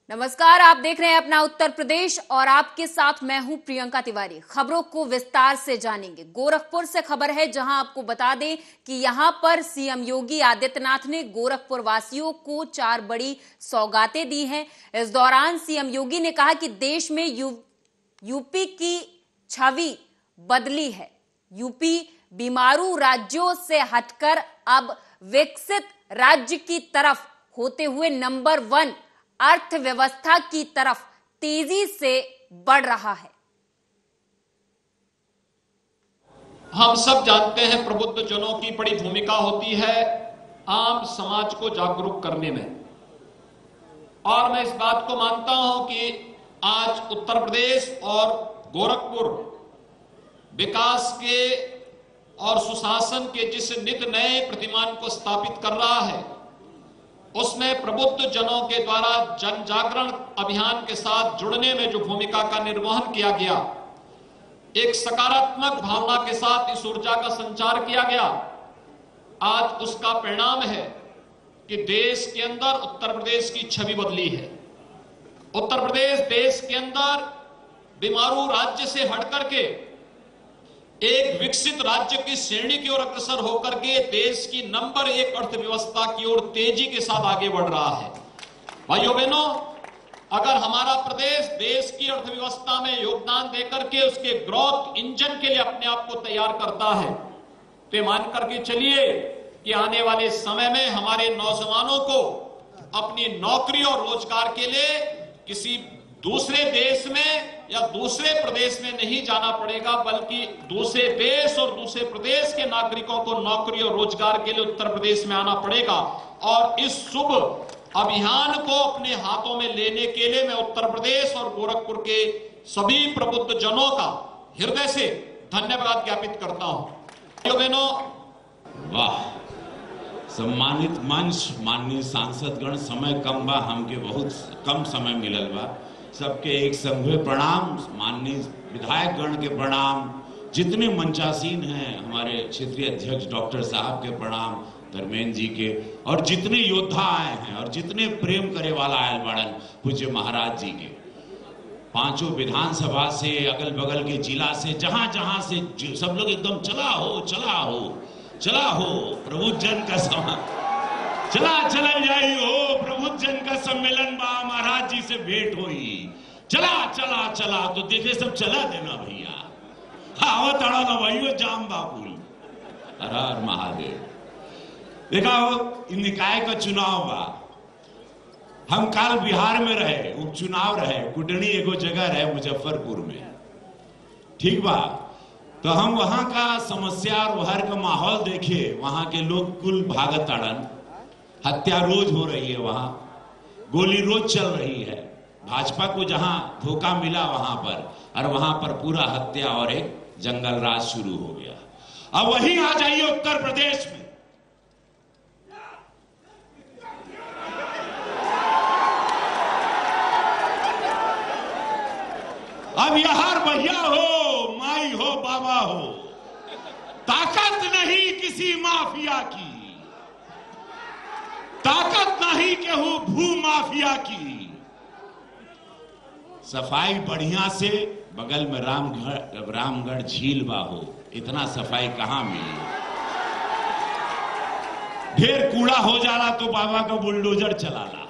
नमस्कार, आप देख रहे हैं अपना उत्तर प्रदेश और आपके साथ मैं हूं प्रियंका तिवारी। खबरों को विस्तार से जानेंगे। गोरखपुर से खबर है, जहां आपको बता दें कि यहां पर सीएम योगी आदित्यनाथ ने गोरखपुर वासियों को 4 बड़ी सौगातें दी हैं। इस दौरान सीएम योगी ने कहा कि देश में यूपी की छवि बदली है। यूपी बीमारू राज्यों से हटकर अब विकसित राज्य की तरफ होते हुए नंबर 1 अर्थव्यवस्था की तरफ तेजी से बढ़ रहा है। हम सब जानते हैं प्रबुद्ध जनों की बड़ी भूमिका होती है आम समाज को जागरूक करने में, और मैं इस बात को मानता हूं कि आज उत्तर प्रदेश और गोरखपुर विकास के और सुशासन के जिस नित नए प्रतिमान को स्थापित कर रहा है, उसमें प्रबुद्ध जनों के द्वारा जन जागरण अभियान के साथ जुड़ने में जो भूमिका का निर्वहन किया गया, एक सकारात्मक भावना के साथ इस ऊर्जा का संचार किया गया, आज उसका परिणाम है कि देश के अंदर उत्तर प्रदेश की छवि बदली है। उत्तर प्रदेश देश के अंदर बीमारू राज्य से हटकर के एक विकसित राज्य की श्रेणी की ओर अग्रसर होकर के देश की नंबर 1 अर्थव्यवस्था की ओर तेजी के साथ आगे बढ़ रहा है। भाइयों बहनों, अगर हमारा प्रदेश देश की अर्थव्यवस्था में योगदान देकर के उसके ग्रोथ इंजन के लिए अपने आप को तैयार करता है, तो मान करके चलिए कि आने वाले समय में हमारे नौजवानों को अपनी नौकरी और रोजगार के लिए किसी दूसरे देश में या दूसरे प्रदेश में नहीं जाना पड़ेगा, बल्कि दूसरे देश और दूसरे प्रदेश के नागरिकों को नौकरी और रोजगार के लिए उत्तर प्रदेश में आना पड़ेगा। और इस शुभ अभियान को अपने हाथों में लेने के लिए मैं उत्तर प्रदेश और गोरखपुर के सभी प्रबुद्ध जनों का हृदय से धन्यवाद ज्ञापित करता हूं। बहनों, वाह, सम्मानित मंच, माननीय सांसदगण, समय कम बा, हमके बहुत कम समय मिलल बा। सबके एक संघे प्रणाम, माननीय विधायकगण के प्रणाम, जितने मंचासीन हैं हमारे क्षेत्रीय अध्यक्ष डॉक्टर साहब के प्रणाम, धर्मेंद्र जी के, और जितने योद्धा आए हैं और जितने प्रेम करे वाला आयल बाड़न पूज्य महाराज जी के, पांचों विधानसभा से, अगल बगल के जिला से, जहां जहां से सब लोग एकदम चला हो चला हो चला हो, प्रभु जन का समा चला चला जाई हो, प्रभु जन का सम्मेलन बा, महाराज जी से भेंट हुई, चला चला चला, तो देखे सब चला देना भैया। हाँ तड़ा ना भाई, जाम बापुल, हर हर महादेव। देखा हो, निकाय का चुनाव बा, हम काल बिहार में रहे, उपचुनाव रहे, कुटनी एगो जगह रहे मुजफ्फरपुर में, ठीक बा। तो हम वहां का समस्या और वहां का माहौल देखे, वहां के लोग कुल भागत ताड़न, हत्या रोज हो रही है, वहां गोली रोज चल रही है, भाजपा को जहां धोखा मिला वहां पर, और वहां पर पूरा हत्या और एक जंगल राज शुरू हो गया। अब वहीं आ जाइए उत्तर प्रदेश में, अब यहां भैया हो, माई हो, बाबा हो, ताकत नहीं किसी माफिया की, ताकत नहीं केहू भू माफिया की। सफाई बढ़िया से, बगल में रामगढ़ झील बा हो, इतना सफाई कहां मिली। ढेर कूड़ा हो जाला तो बाबा का बुलडोजर चलाला,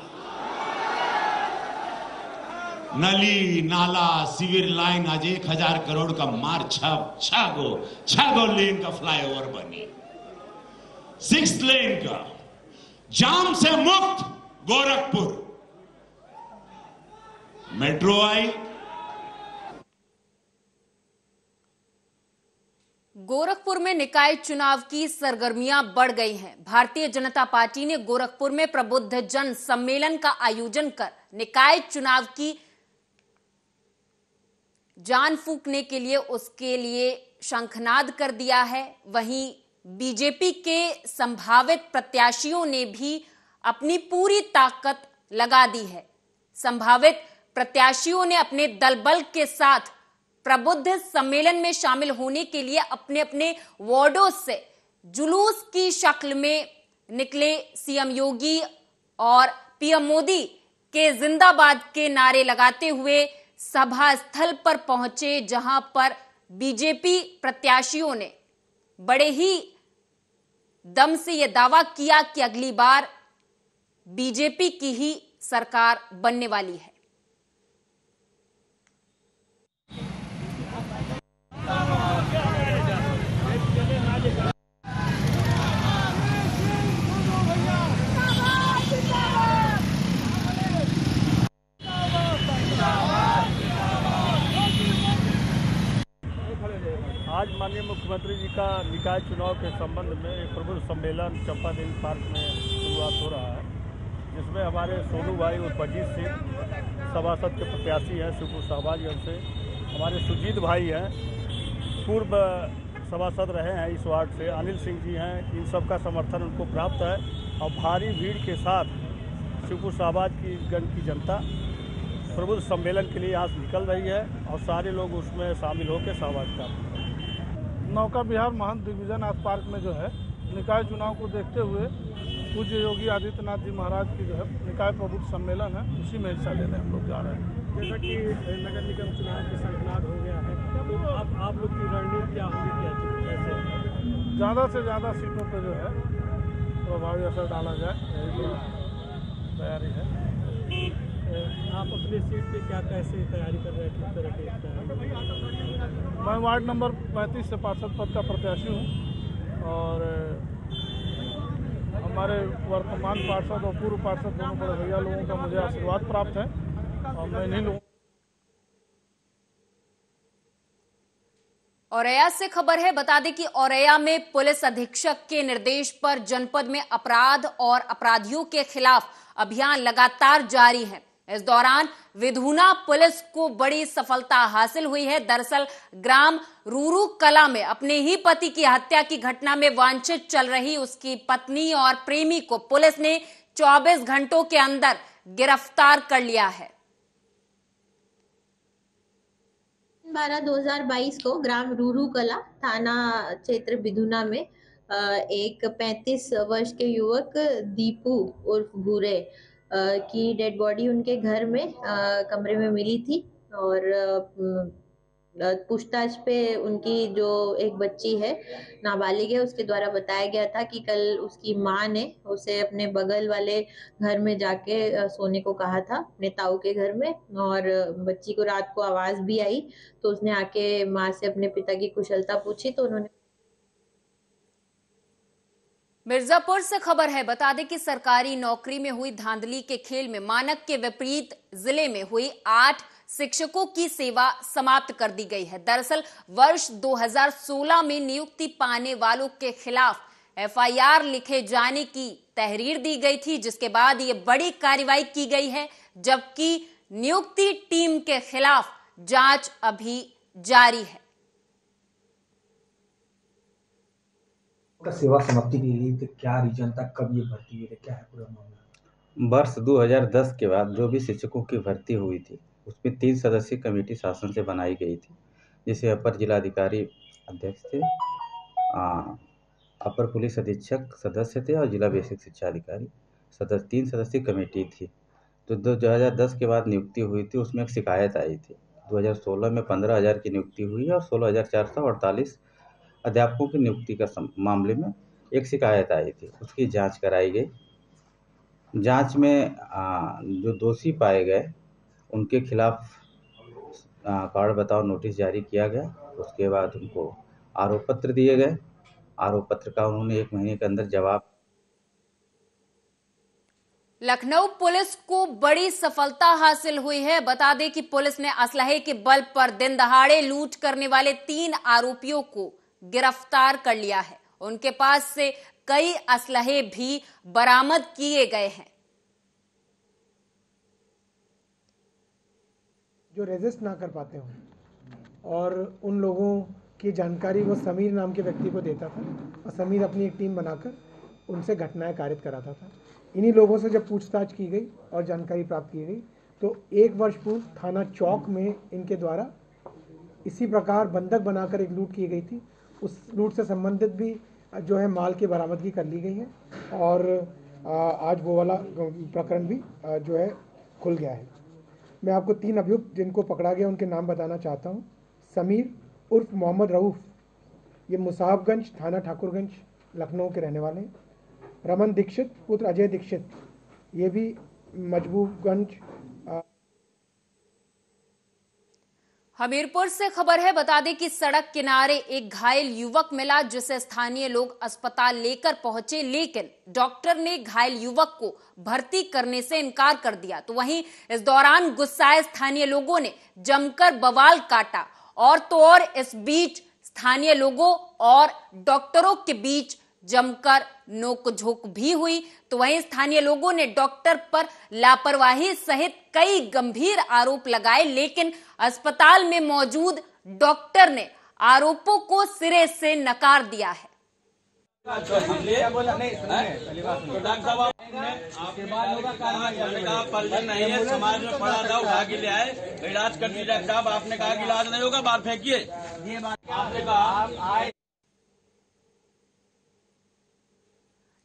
नली नाला सीवर लाइन आज 1000 करोड़ का मार, छह गो लेन का फ्लाईओवर बनी, 6 लेन का, जाम से मुक्त गोरखपुर, मेट्रो आई। गोरखपुर में निकाय चुनाव की सरगर्मियां बढ़ गई हैं। भारतीय जनता पार्टी ने गोरखपुर में प्रबुद्ध जन सम्मेलन का आयोजन कर निकाय चुनाव की जान फूंकने के लिए उसके लिए शंखनाद कर दिया है। वहीं बीजेपी के संभावित प्रत्याशियों ने भी अपनी पूरी ताकत लगा दी है। संभावित प्रत्याशियों ने अपने दलबल के साथ प्रबुद्ध सम्मेलन में शामिल होने के लिए अपने अपने वार्डों से जुलूस की शक्ल में निकले। सीएम योगी और पीएम मोदी के जिंदाबाद के नारे लगाते हुए सभा स्थल पर पहुंचे, जहां पर बीजेपी प्रत्याशियों ने बड़े ही दम से यह दावा किया कि अगली बार बीजेपी की ही सरकार बनने वाली है। आज माननीय मुख्यमंत्री जी का निकाय चुनाव के संबंध में एक प्रबुद्ध सम्मेलन चंपादेवी पार्क में शुरुआत हो रहा है, जिसमें हमारे सोनू भाई उर्फ अजीत सिंह सभासद के प्रत्याशी हैं शिवपुर शाहबाजगंज से, हमारे सुजीत भाई हैं पूर्व सभासद रहे हैं इस वार्ड से, अनिल सिंह जी हैं, इन सब का समर्थन उनको प्राप्त है और भारी भीड़ के साथ शिवपुर शाहबाजगंज की जनता प्रबुद्ध सम्मेलन के लिए यहाँ से निकल रही है और सारे लोग उसमें शामिल होकर सहभाग प्राप्त करें। नौका विहार महंत दिग्विजय नाथ पार्क में जो है निकाय चुनाव को देखते हुए पूज्य योगी आदित्यनाथ जी महाराज की जो है निकाय प्रबुद्ध सम्मेलन है, उसी में हिस्सा लेने हम लोग जा रहे हैं। जैसा कि नगर निगम चुनाव की संगठनाट हो गया है, तो अब आप लोग की रणनीति क्या होगी, कैसे ज़्यादा से ज़्यादा सीटों पर जो है प्रभावी असर डाला जाए, यही तैयारी है। आप अपनी सीट पे क्या कैसे तैयारी कर रहे हैं, किस तरह के? मैं वार्ड नंबर 35 से पार्षद पद का प्रत्याशी हूँ और हमारे वर्तमान पार्षद और पूर्व पार्षद दोनों बड़े भैया लोगों का मुझे आशीर्वाद प्राप्त है और मैं इन्हीं लोगों। औरैया से खबर है, बता दें कि औरैया में पुलिस अधीक्षक के निर्देश पर जनपद में अपराध और अपराधियों के खिलाफ अभियान लगातार जारी है। इस दौरान विधुना पुलिस को बड़ी सफलता हासिल हुई है। दरअसल ग्राम रूरू कला में अपने ही पति की हत्या की घटना में वांछित चल रही उसकी पत्नी और प्रेमी को पुलिस ने 24 घंटों के अंदर गिरफ्तार कर लिया है। 12/2022 को ग्राम रूरू कला थाना क्षेत्र बिधुना में एक 35 वर्ष के युवक दीपू उर्फ भूरे की डेड बॉडी उनके घर में कमरे में मिली थी और पूछताछ पे उनकी जो एक बच्ची है नाबालिग है उसके द्वारा बताया गया था कि कल उसकी माँ ने उसे अपने बगल वाले घर में जाके सोने को कहा था, अपने ताऊ के घर में, और बच्ची को रात को आवाज भी आई तो उसने आके माँ से अपने पिता की कुशलता पूछी तो उन्होंने। मिर्जापुर से खबर है, बता दें कि सरकारी नौकरी में हुई धांधली के खेल में मानक के विपरीत जिले में हुई 8 शिक्षकों की सेवा समाप्त कर दी गई है। दरअसल वर्ष 2016 में नियुक्ति पाने वालों के खिलाफ एफआईआर लिखे जाने की तहरीर दी गई थी, जिसके बाद ये बड़ी कार्रवाई की गई है, जबकि नियुक्ति टीम के खिलाफ जांच अभी जारी है। सेवा समाप्ति की गई तो क्या रीजन था, कब ये भर्ती हुई थी, क्या है पूरा मामला? वर्ष 2010 के बाद जो भी शिक्षकों की भर्ती हुई थी उसमें 3 सदस्यीय कमेटी शासन से बनाई गई थी, जिसे अपर जिलाधिकारी अध्यक्ष थे, अपर पुलिस अधीक्षक सदस्य थे और जिला बेसिक शिक्षा अधिकारी सदस्य। 3 सदस्यीय कमेटी थी। तो 2010 के बाद नियुक्ति हुई थी, उसमें एक शिकायत आई थी। 2016 में 15,000 की नियुक्ति हुई और 16,448 अध्यापकों की नियुक्ति का मामले में एक शिकायत आई थी, उसकी जांच कराई गई। जांच में जो दोषी पाए गए उनके खिलाफ कार्ड बताओ नोटिस जारी किया गया। उसके बाद उनको आरोप पत्र दिए गए। आरोप पत्र का उन्होंने 1 महीने के अंदर जवाब। लखनऊ पुलिस को बड़ी सफलता हासिल हुई है। बता दें कि पुलिस ने असलहे के बल पर दिन दहाड़े लूट करने वाले 3 आरोपियों को गिरफ्तार कर लिया है। उनके पास से कई असलहे भी बरामद किए गए हैं। जो रेजिस्ट ना कर पाते हों और उन लोगों की जानकारी वो समीर नाम के व्यक्ति को देता था और समीर अपनी एक टीम बनाकर उनसे घटनाएं कारित कराता था। इन्हीं लोगों से जब पूछताछ की गई और जानकारी प्राप्त की गई तो 1 वर्ष पूर्व थाना चौक में इनके द्वारा इसी प्रकार बंधक बनाकर एक लूट की गई थी। उस लूट से संबंधित भी जो है माल की बरामदगी कर ली गई है और आज वो वाला प्रकरण भी जो है खुल गया है। मैं आपको 3 अभियुक्त जिनको पकड़ा गया उनके नाम बताना चाहता हूँ। समीर उर्फ मोहम्मद रऊफ, ये मुसाहबगंज थाना ठाकुरगंज लखनऊ के रहने वाले हैं। रमन दीक्षित पुत्र अजय दीक्षित, ये भी मजबूबगंज। हमीरपुर से खबर है, बता दें कि सड़क किनारे एक घायल युवक मिला जिसे स्थानीय लोग अस्पताल लेकर पहुंचे, लेकिन डॉक्टर ने घायल युवक को भर्ती करने से इनकार कर दिया। तो वहीं इस दौरान गुस्साए स्थानीय लोगों ने जमकर बवाल काटा और तो और इस बीच स्थानीय लोगों और डॉक्टरों के बीच जमकर नोकझोंक भी हुई। तो वहीं स्थानीय लोगों ने डॉक्टर पर लापरवाही सहित कई गंभीर आरोप लगाए, लेकिन अस्पताल में मौजूद डॉक्टर ने आरोपों को सिरे से नकार दिया है। नहीं है, समाज में पड़ा था, उठा के ले आए, इलाज कर दीजिए साहब। आपने कहा कि इलाज नहीं होगा, बाहर फेंकिए। ये बात आपने कहा।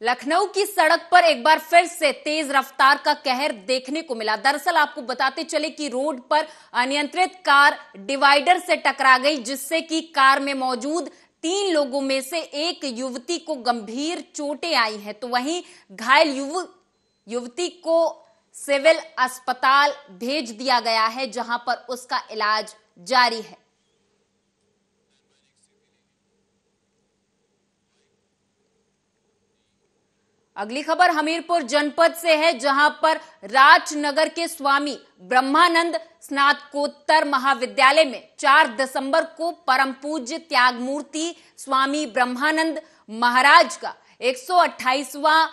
लखनऊ की सड़क पर एक बार फिर से तेज रफ्तार का कहर देखने को मिला। दरअसल आपको बताते चले कि रोड पर अनियंत्रित कार डिवाइडर से टकरा गई, जिससे कि कार में मौजूद 3 लोगों में से एक युवती को गंभीर चोटें आई हैं। तो वहीं घायल युवती को सिविल अस्पताल भेज दिया गया है, जहां पर उसका इलाज जारी है। अगली खबर हमीरपुर जनपद से है, जहां पर राजनगर के स्वामी ब्रह्मानंद स्नातकोत्तर महाविद्यालय में 4 दिसंबर को परम पूज्य त्यागमूर्ति स्वामी ब्रह्मानंद महाराज का 128वां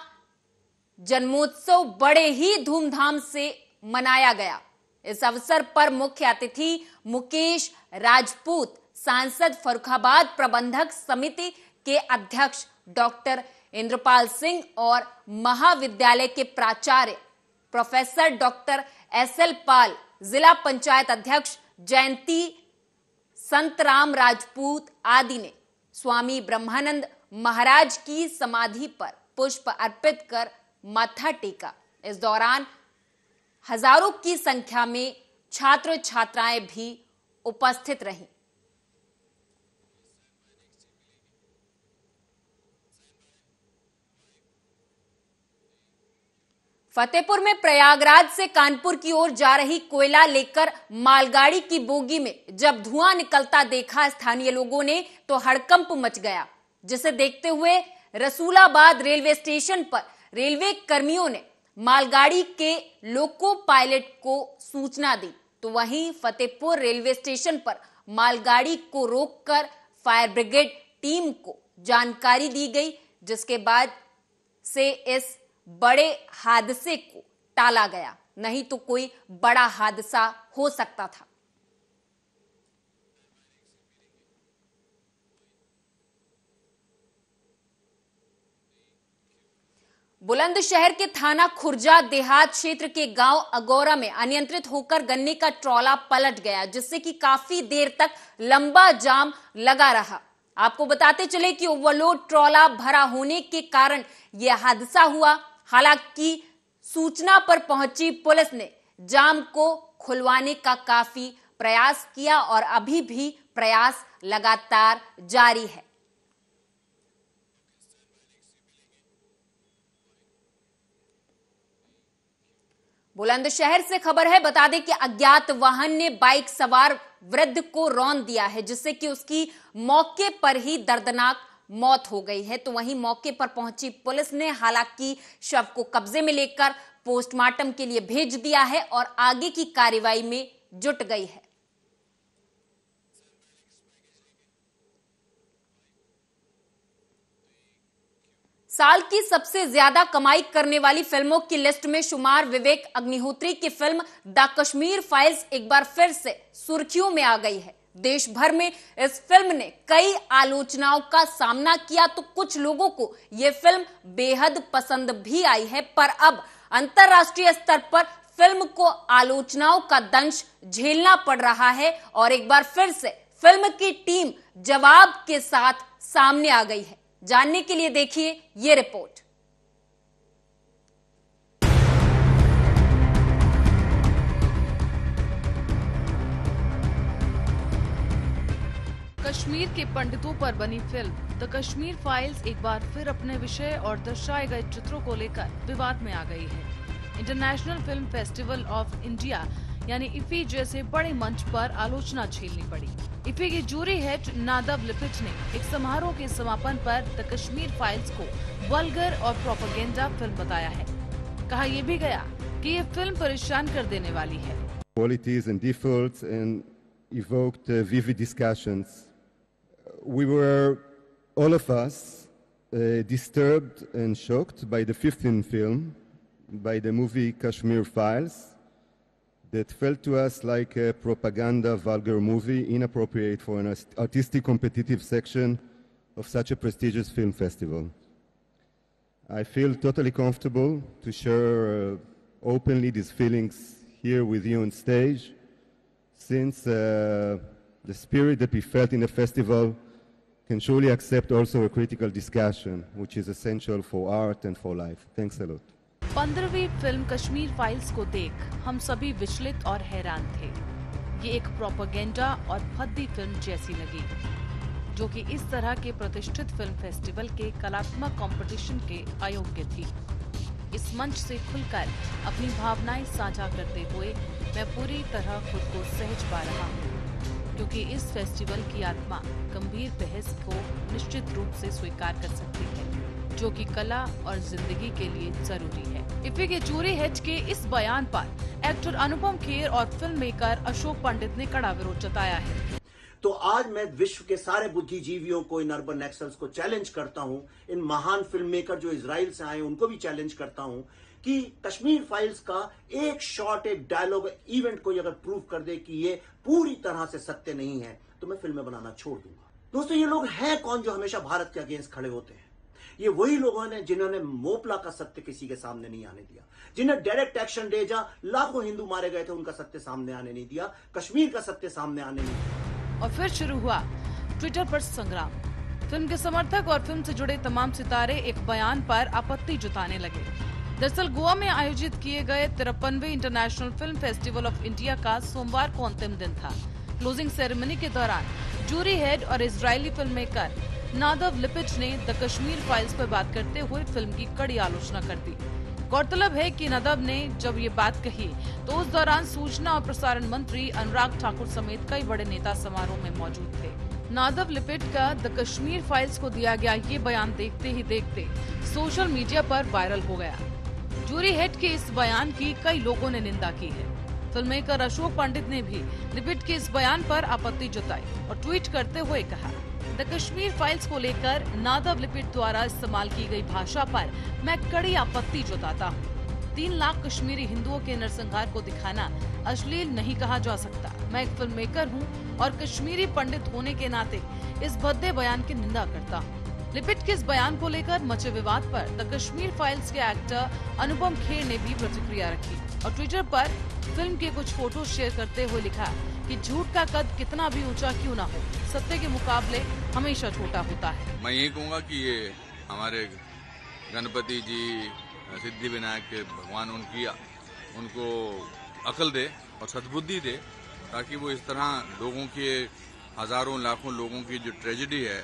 जन्मोत्सव बड़े ही धूमधाम से मनाया गया। इस अवसर पर मुख्य अतिथि मुकेश राजपूत, सांसद फर्रुखाबाद प्रबंधक समिति के अध्यक्ष डॉक्टर इंद्रपाल सिंह और महाविद्यालय के प्राचार्य प्रोफेसर डॉक्टर SL पाल, जिला पंचायत अध्यक्ष जयंती संतराम राजपूत आदि ने स्वामी ब्रह्मानंद महाराज की समाधि पर पुष्प अर्पित कर माथा टेका। इस दौरान हजारों की संख्या में छात्र छात्राएं भी उपस्थित रहीं। फतेहपुर में प्रयागराज से कानपुर की ओर जा रही कोयला लेकर मालगाड़ी की बोगी में जब धुआं निकलता देखा स्थानीय लोगों ने तो हड़कंप मच गया, जिसे देखते हुए रसूलाबाद रेलवे स्टेशन पर रेलवे कर्मियों ने मालगाड़ी के लोको पायलट को सूचना दी। तो वहीं फतेहपुर रेलवे स्टेशन पर मालगाड़ी को रोककर फायर ब्रिगेड टीम को जानकारी दी गई, जिसके बाद से इस बड़े हादसे को टाला गया, नहीं तो कोई बड़ा हादसा हो सकता था। बुलंदशहर के थाना खुर्जा देहात क्षेत्र के गांव अगौरा में अनियंत्रित होकर गन्ने का ट्रॉला पलट गया, जिससे कि काफी देर तक लंबा जाम लगा रहा। आपको बताते चले कि ओवरलोड ट्रॉला भरा होने के कारण यह हादसा हुआ। हालांकि सूचना पर पहुंची पुलिस ने जाम को खुलवाने का काफी प्रयास किया और अभी भी प्रयास लगातार जारी है। बुलंदशहर से खबर है, बता दें कि अज्ञात वाहन ने बाइक सवार वृद्ध को रौंद दिया है, जिससे कि उसकी मौके पर ही दर्दनाक मौत हो गई है। तो वहीं मौके पर पहुंची पुलिस ने हालांकि शव को कब्जे में लेकर पोस्टमार्टम के लिए भेज दिया है और आगे की कार्रवाई में जुट गई है। साल की सबसे ज्यादा कमाई करने वाली फिल्मों की लिस्ट में शुमार विवेक अग्निहोत्री की फिल्म द कश्मीर फाइल्स एक बार फिर से सुर्खियों में आ गई है। देश भर में इस फिल्म ने कई आलोचनाओं का सामना किया, तो कुछ लोगों को यह फिल्म बेहद पसंद भी आई है, पर अब अंतरराष्ट्रीय स्तर पर फिल्म को आलोचनाओं का दंश झेलना पड़ रहा है और एक बार फिर से फिल्म की टीम जवाब के साथ सामने आ गई है। जानने के लिए देखिए ये रिपोर्ट। कश्मीर के पंडितों पर बनी फिल्म द कश्मीर फाइल्स एक बार फिर अपने विषय और दर्शाए गए चित्रों को लेकर विवाद में आ गई है। International film festival of India यानी इफी जैसे बड़े मंच पर आलोचना झेलनी पड़ी। इफी की जूरी हेड नादव लिपिट ने एक समारोह के समापन पर द कश्मीर फाइल्स को वल्गर और प्रोपेगेंडा फिल्म बताया है। कहा यह भी गया कि ये फिल्म परेशान कर देने वाली है। Qualities and defaults and evoked vivid discussions. We were, all of us, disturbed and shocked by the 15th film, by the movie Kashmir Files, that felt to us like a propaganda vulgar movie, inappropriate for an artistic competitive section of such a prestigious film festival. I feel totally comfortable to share openly these feelings here with you on stage, since the spirit that we felt in the festival can surely accept also a critical discussion, which is essential for art and for life. Thanks a lot. 15वीं film Kashmir files को देख हम सभी विचलित और हैरान थे। ये एक प्रोपेगेंडा और भद्दी फिल्म जैसी लगी, जो कि इस तरह के प्रतिष्ठित फिल्म फेस्टिवल के कलात्मक कंपटीशन के अयोग्य थी। इस मंच से खुलकर अपनी भावनाएं साझा करते हुए मैं पूरी तरह खुद को सहज पा रहा हूँ, क्योंकि इस फेस्टिवल की आत्मा गंभीर बहस को निश्चित रूप से स्वीकार कर सकती है, जो कि कला और जिंदगी के लिए जरूरी है। इफी के जूरी हेड के इस बयान पर एक्टर अनुपम खेर और फिल्म मेकर अशोक पंडित ने कड़ा विरोध जताया है। तो आज मैं विश्व के सारे बुद्धिजीवियों को, इन अर्बन एक्सेल्स को चैलेंज करता हूं, इन महान फिल्म मेकर जो इजराइल से आए उनको भी चैलेंज करता हूं कि कश्मीर फाइल्स का एक शॉर्ट, एक डायलॉग, इवेंट को अगर प्रूव कर दे कि ये पूरी तरह से सत्य नहीं है, तो मैं फिल्में बनाना छोड़ दूंगा। दोस्तों, ये लोग हैं कौन जो हमेशा भारत के अगेंस्ट खड़े होते हैं? ये वही लोगों ने जिन्होंने मोपला का सत्य किसी के सामने नहीं आने दिया, जिन्हें डायरेक्ट एक्शन डे जहां लाखों हिंदू मारे गए थे उनका सत्य सामने आने नहीं दिया, कश्मीर का सत्य सामने आने नहीं दिया। और फिर शुरू हुआ ट्विटर पर संग्राम। फिल्म के समर्थक और फिल्म से जुड़े तमाम सितारे एक बयान पर आपत्ति जताने लगे। दरअसल गोवा में आयोजित किए गए 53वें international film festival of India का सोमवार को अंतिम दिन था। क्लोजिंग सेरेमनी के दौरान जूरी हेड और इजरायली फिल्म मेकर नादव लिपिट ने द कश्मीर फाइल्स पर बात करते हुए फिल्म की कड़ी आलोचना कर दी। गौरतलब है कि नादव ने जब ये बात कही तो उस दौरान सूचना और प्रसारण मंत्री अनुराग ठाकुर समेत कई बड़े नेता समारोह में मौजूद थे। नादव लिपिट का द कश्मीर फाइल्स को दिया गया ये बयान देखते ही देखते सोशल मीडिया पर वायरल हो गया। जूरी हेड के इस बयान की कई लोगों ने निंदा की है। फिल्म मेकर अशोक पंडित ने भी लिपिट के इस बयान पर आपत्ति जताई और ट्वीट करते हुए कहा, द कश्मीर फाइल्स को लेकर नादव लिपिट द्वारा इस्तेमाल की गई भाषा पर मैं कड़ी आपत्ति जताता हूँ। 3 लाख कश्मीरी हिंदुओं के नरसंहार को दिखाना अश्लील नहीं कहा जा सकता। मैं एक फिल्म मेकर हूँ और कश्मीरी पंडित होने के नाते इस भद्दे बयान की निंदा करता हूँ। लिपिट के इस बयान को लेकर मचे विवाद पर द कश्मीर फाइल्स के एक्टर अनुपम खेर ने भी प्रतिक्रिया रखी और ट्विटर पर फिल्म के कुछ फोटो शेयर करते हुए लिखा कि झूठ का कद कितना भी ऊंचा क्यों ना हो, सत्य के मुकाबले हमेशा छोटा होता है। मैं यही कहूँगा कि ये हमारे गणपति जी, सिद्धि विनायक के भगवान उनको अकल दे और सद्बुद्धि दे, ताकि वो इस तरह लोगों के, हजारों लाखों लोगों की जो ट्रेजेडी है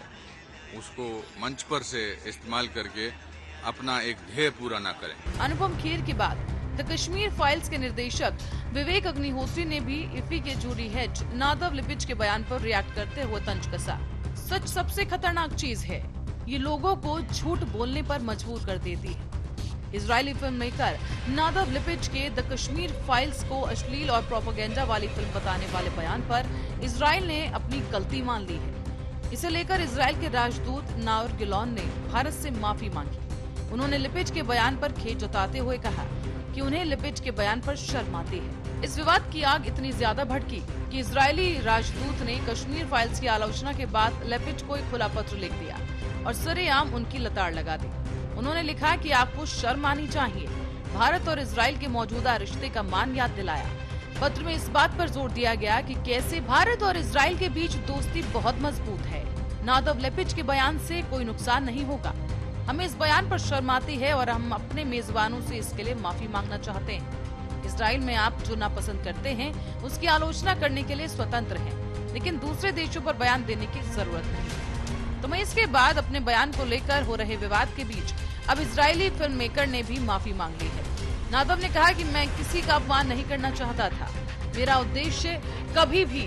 उसको मंच पर से इस्तेमाल करके अपना एक ध्येय पूरा ना करें। अनुपम खेर के बाद द कश्मीर फाइल्स के निर्देशक विवेक अग्निहोत्री ने भी इफी के जूरी हेड नादव लिपिट के बयान पर रिएक्ट करते हुए तंज कसा। सच सबसे खतरनाक चीज है, ये लोगों को झूठ बोलने पर मजबूर कर देती है। इजरायली फिल्म मेकर नादव लिपिट के द कश्मीर फाइल्स को अश्लील और प्रोपेगेंडा वाली फिल्म बताने वाले बयान पर इजराइल ने अपनी गलती मान ली है। इसे लेकर इजराइल के राजदूत नावर गिलोन ने भारत से माफी मांगी। उन्होंने लिपिट के बयान पर खेद जताते हुए कहा कि उन्हें लिपिट के बयान पर शर्म आती है। इस विवाद की आग इतनी ज्यादा भड़की कि इजरायली राजदूत ने कश्मीर फाइल्स की आलोचना के बाद लिपिट को एक खुला पत्र लिख दिया और सरेआम उनकी लताड़ लगा दी। उन्होंने लिखा कि आपको शर्म आनी चाहिए। भारत और इजराइल के मौजूदा रिश्ते का मान याद दिलाया। पत्र में इस बात पर जोर दिया गया कि कैसे भारत और इजराइल के बीच दोस्ती बहुत मजबूत है। नादव लिपिट के बयान से कोई नुकसान नहीं होगा। हमें इस बयान पर शर्म आती है और हम अपने मेजबानों से इसके लिए माफी मांगना चाहते हैं। इजराइल में आप जो नापसंद करते हैं उसकी आलोचना करने के लिए स्वतंत्र हैं, लेकिन दूसरे देशों पर बयान देने की जरूरत नहीं। तो मैं इसके बाद अपने बयान को लेकर हो रहे विवाद के बीच अब इजरायली फिल्म मेकर ने भी माफी मांग ली है। नादव ने कहा कि मैं किसी का अपमान नहीं करना चाहता था। मेरा उद्देश्य कभी भी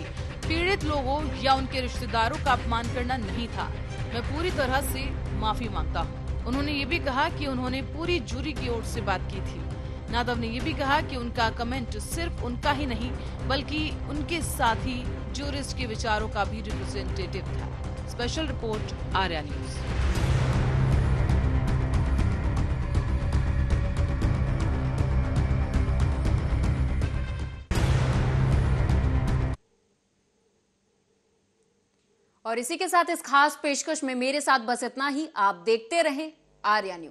पीड़ित लोगों या उनके रिश्तेदारों का अपमान करना नहीं था। मैं पूरी तरह से माफी मांगता हूँ। उन्होंने ये भी कहा कि उन्होंने पूरी जूरी की ओर से बात की थी। नादव ने ये भी कहा कि उनका कमेंट सिर्फ उनका ही नहीं बल्कि उनके साथी जूरिस्ट के विचारों का भी रिप्रेजेंटेटिव था। Special report Arya news. और इसी के साथ इस खास पेशकश में मेरे साथ बस इतना ही। आप देखते रहें आर्या न्यूज।